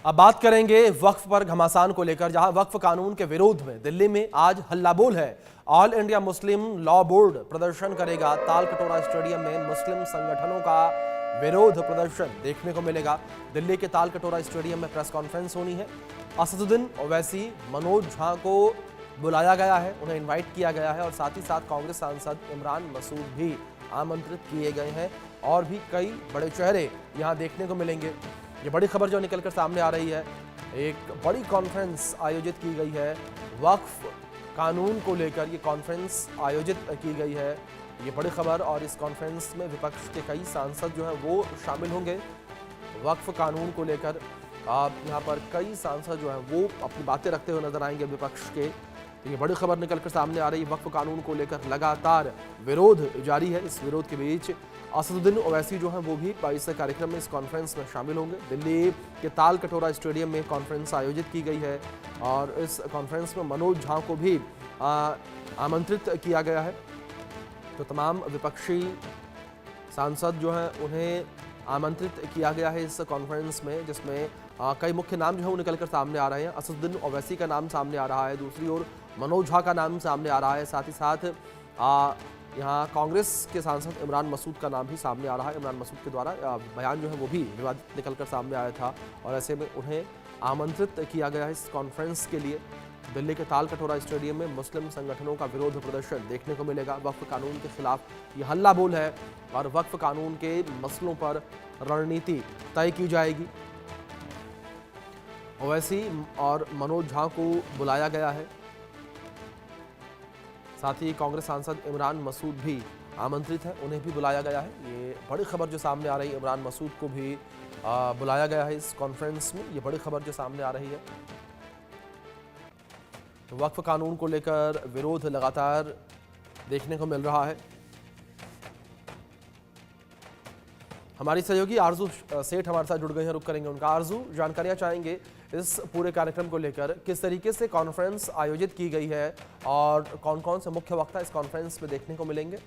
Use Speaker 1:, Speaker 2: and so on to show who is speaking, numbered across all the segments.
Speaker 1: अब बात करेंगे वक्फ पर घमासान को लेकर, जहां वक्फ कानून के विरोध में दिल्ली में आज हल्लाबोल है। All India Muslim law board प्रदर्शन करेगा। तालकटोरा स्टेडियम में मुस्लिम संगठनों का विरोध प्रदर्शन देखने को मिलेगा। दिल्ली के तालकटोरा स्टेडियम में प्रेस कॉन्फ्रेंस होनी है। असदुद्दीन ओवैसी, मनोज झा को बुलाया गया है, उन्हें इन्वाइट किया गया है और साथ ही साथ कांग्रेस सांसद इमरान मसूद भी आमंत्रित किए गए हैं और भी कई बड़े चेहरे यहां देखने को मिलेंगे। ये बड़ी खबर जो निकलकर सामने आ रही है, एक बड़ी कॉन्फ्रेंस आयोजित की गई है वक्फ कानून को लेकर। ये कॉन्फ्रेंस आयोजित की गई है, ये बड़ी खबर। और इस कॉन्फ्रेंस में विपक्ष के कई सांसद जो हैं वो शामिल होंगे। वक्फ कानून को लेकर यहाँ पर कई सांसद जो हैं वो अपनी बातें रखते हुए नजर आएंगे विपक्ष के। तो ये बड़ी खबर निकलकर सामने आ रही है। वक्फ कानून को लेकर लगातार विरोध जारी है। इस विरोध के बीच असदुद्दीन ओवैसी जो हैं वो भी इस कार्यक्रम में, इस कॉन्फ्रेंस में शामिल होंगे। दिल्ली के तालकटोरा स्टेडियम में कॉन्फ्रेंस आयोजित की गई है और इस कॉन्फ्रेंस में मनोज झा को भी आमंत्रित किया गया है। तो तमाम विपक्षी सांसद जो हैं उन्हें आमंत्रित किया गया है इस कॉन्फ्रेंस में, जिसमें कई मुख्य नाम जो है वो निकलकर सामने आ रहे हैं। असदुद्दीन ओवैसी का नाम सामने आ रहा है, दूसरी ओर मनोज झा का नाम सामने आ रहा है, साथ ही साथ यहाँ कांग्रेस के सांसद इमरान मसूद का नाम भी सामने आ रहा है। इमरान मसूद के द्वारा बयान जो है वो भी विवादित निकलकर सामने आया था और ऐसे में उन्हें आमंत्रित किया गया है इस कॉन्फ्रेंस के लिए। दिल्ली के तालकटोरा स्टेडियम में मुस्लिम संगठनों का विरोध प्रदर्शन देखने को मिलेगा। वक्फ कानून के खिलाफ ये हल्ला बोल है और वक्फ कानून के मसलों पर रणनीति तय की जाएगी। ओवैसी और मनोज झा को बुलाया गया है, साथ ही कांग्रेस सांसद इमरान मसूद भी आमंत्रित है, उन्हें भी बुलाया गया है। ये बड़ी खबर जो सामने आ रही है, इमरान मसूद को भी बुलाया गया है इस कॉन्फ्रेंस में। ये बड़ी खबर जो सामने आ रही है। तो वक्फ कानून को लेकर विरोध लगातार देखने को मिल रहा है। हमारी सहयोगी आरजू सेठ हमारे साथ जुड़ गए हैं, रुक करेंगे उनका। आरजू, जानकारियां चाहेंगे इस पूरे कार्यक्रम को लेकर, किस तरीके से कॉन्फ्रेंस आयोजित की गई है और कौन कौन से मुख्य वक्ता इस कॉन्फ्रेंस में देखने को मिलेंगे?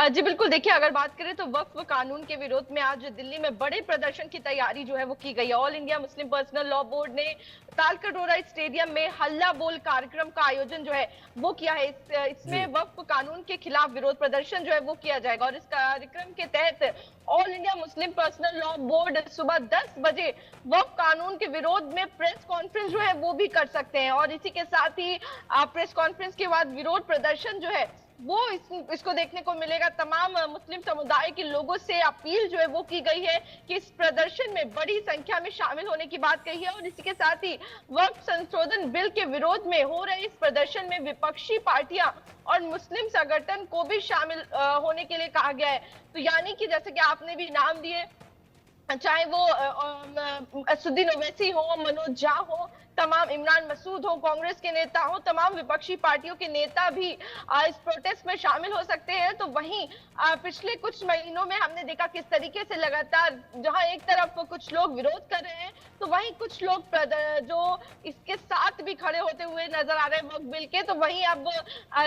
Speaker 2: जी बिल्कुल, देखिए अगर बात करें तो वक्फ कानून के विरोध में आज दिल्ली में बड़े प्रदर्शन की तैयारी जो है वो की गई है। All India Muslim personal law board ने तालकटोरा स्टेडियम में हल्ला बोल कार्यक्रम का आयोजन जो है वो किया है। इसमें वक्फ कानून के खिलाफ विरोध प्रदर्शन जो है वो किया जाएगा और इस कार्यक्रम के तहत all India Muslim personal law board सुबह 10 बजे वक्फ कानून के विरोध में प्रेस कॉन्फ्रेंस जो है वो भी कर सकते हैं और इसी के साथ ही प्रेस कॉन्फ्रेंस के बाद विरोध प्रदर्शन जो है वो इसको देखने को मिलेगा। तमाम मुस्लिम समुदाय के लोगों से अपील जो है वो की गई है कि इस प्रदर्शन में बड़ी संख्या में शामिल होने की बात कही है और इसी के साथ ही वक्फ संशोधन बिल के विरोध में हो रहे इस प्रदर्शन में विपक्षी पार्टियां और मुस्लिम संगठन को भी शामिल होने के लिए कहा गया है। तो यानी कि जैसे कि आपने भी नाम दिए, चाहे वो असदुद्दीन ओवैसी हो, मनोज झा हो, तमाम इमरान मसूद हो, कांग्रेस के नेता हो, तमाम विपक्षी पार्टियों के नेता भी इस प्रोटेस्ट में शामिल हो सकते हैं। तो वहीं पिछले कुछ महीनों में हमने देखा किस तरीके से लगातार जहां एक तरफ कुछ लोग विरोध कर रहे हैं तो वहीं कुछ लोग जो इसके साथ भी खड़े होते हुए नजर आ रहे हैं वक्फ बिल के। तो वहीं अब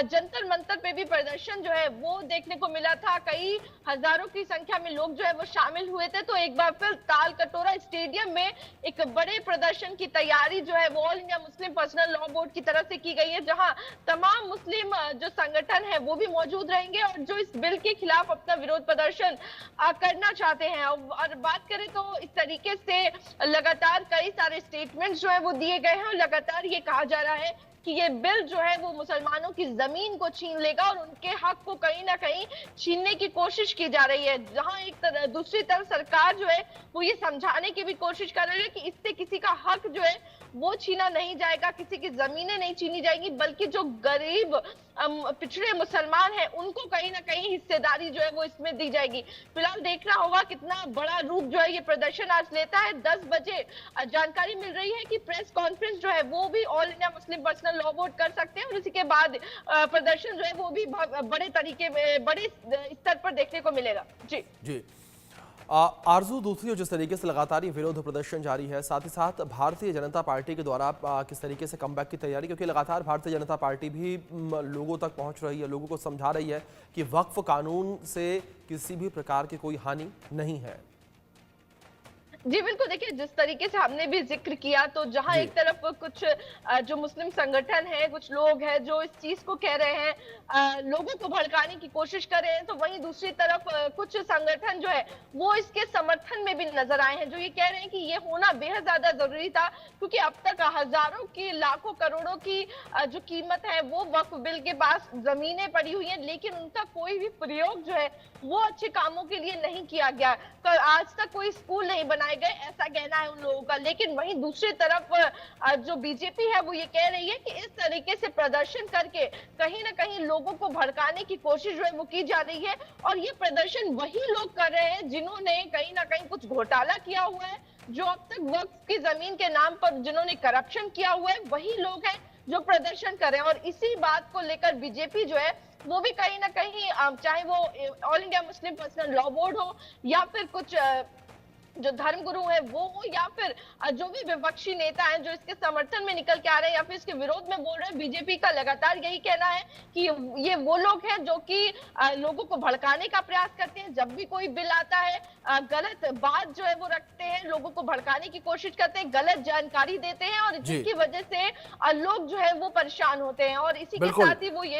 Speaker 2: जंतर मंतर पे भी प्रदर्शन जो है वो देखने को मिला था। कई हजारों की संख्या में लोग जो है वो शामिल हुए थे। तो एक बार फिर तालकटोरा स्टेडियम में एक बड़े प्रदर्शन की तैयारी जो है वो all India Muslim personal law board की तरफ से की गई है, जहां तमाम मुस्लिम जो संगठन है वो भी मौजूद रहेंगे और जो इस बिल के खिलाफ अपना विरोध प्रदर्शन करना चाहते हैं। और बात करें तो इस तरीके से लगातार कई सारे स्टेटमेंट्स जो है वो दिए गए हैं और लगातार ये कहा जा रहा है कि ये बिल जो है वो मुसलमानों की जमीन को छीन लेगा और उनके हक को कहीं ना कहीं छीनने की कोशिश की जा रही है। जहां दूसरी तरफ सरकार जो है वो ये समझाने की भी कोशिश कर रही है कि इससे किसी का हक जो है वो छीना नहीं जाएगा, किसी की जमीनें नहीं छीनी जाएंगी, बल्कि जो गरीब पिछड़े मुसलमान हैं उनको कहीं ना कहीं हिस्सेदारी जो है वो इसमें दी जाएगी। फिलहाल देखना होगा कितना बड़ा रूप जो है ये प्रदर्शन आज लेता है। 10 बजे जानकारी मिल रही है कि प्रेस कॉन्फ्रेंस जो है वो भी all India Muslim personal law board कर सकते हैं और उसी के बाद प्रदर्शन जो है वो भी बड़े तरीके में बड़े स्तर पर देखने को मिलेगा। जी
Speaker 1: जी आरजू, दूसरी और जिस तरीके से लगातार ये विरोध प्रदर्शन जारी है, साथ ही साथ भारतीय जनता पार्टी के द्वारा किस तरीके से कमबैक की तैयारी, क्योंकि लगातार भारतीय जनता पार्टी भी लोगों तक पहुंच रही है, लोगों को समझा रही है कि वक्फ कानून से किसी भी प्रकार की कोई हानि नहीं है।
Speaker 2: जी बिल्कुल, देखिए जिस तरीके से हमने भी ज़िक्र किया तो जहाँ
Speaker 1: जी।
Speaker 2: एक तरफ कुछ जो मुस्लिम संगठन हैं, कुछ लोग हैं जो इस चीज़ को कह रहे हैं, लोगों को भड़काने की कोशिश कर रहे हैं, तो वहीं दूसरी तरफ कुछ संगठन जो है वो इसके समर्थन में भी नज़र आए हैं, जो ये कह रहे हैं कि ये होना बेहद ज़्यादा ज़रूरी था, क्योंकि अब तक हज़ारों की, लाखों करोड़ों की जो कीमत है वो वक्फ बिल के पास ज़मीनें पड़ी हुई हैं, लेकिन उनका कोई भी प्रयोग जो है वो अच्छे कामों के लिए नहीं किया गया। आज तक कोई स्कूल नहीं बनाए गए, ऐसा कहना है उन लोगों का। लेकिन वहीं दूसरी तरफ जो बीजेपी है वो ये कह रही है कि इस तरीके से प्रदर्शन करके कहीं ना कहीं लोगों को भड़काने की कोशिश जो है वो की जा रही है, और ये प्रदर्शन वही लोग कर रहे हैं जिन्होंने कहीं ना कहीं कुछ घोटाला किया हुआ है, जो अब तक वक्फ की जमीन के नाम पर जिन्होंने करप्शन किया हुआ है, वही लोग हैं जो प्रदर्शन कर रहे हैं। और इसी बात को लेकर बीजेपी जो है वो भी कहीं ना कहीं चाहे वो all India Muslim personal law board हो या फिर कुछ जो धर्मगुरु है वो हो, या फिर जो भी विपक्षी नेता हैं जो इसके समर्थन में निकल के आ रहे हैं या फिर इसके विरोध में बोल रहे हैं, बीजेपी का लगातार यही कहना है कि ये वो लोग हैं जो कि लोगों को भड़काने का प्रयास करते हैं। जब भी कोई बिल आता है, गलत बात जो है वो रखते हैं, लोगों को भड़काने की कोशिश करते हैं, गलत जानकारी देते हैं, और
Speaker 1: जी।
Speaker 2: जिसकी वजह से लोग जो है वो परेशान होते हैं। और इसी के
Speaker 1: बिल्कुल।
Speaker 2: साथ ही वो ये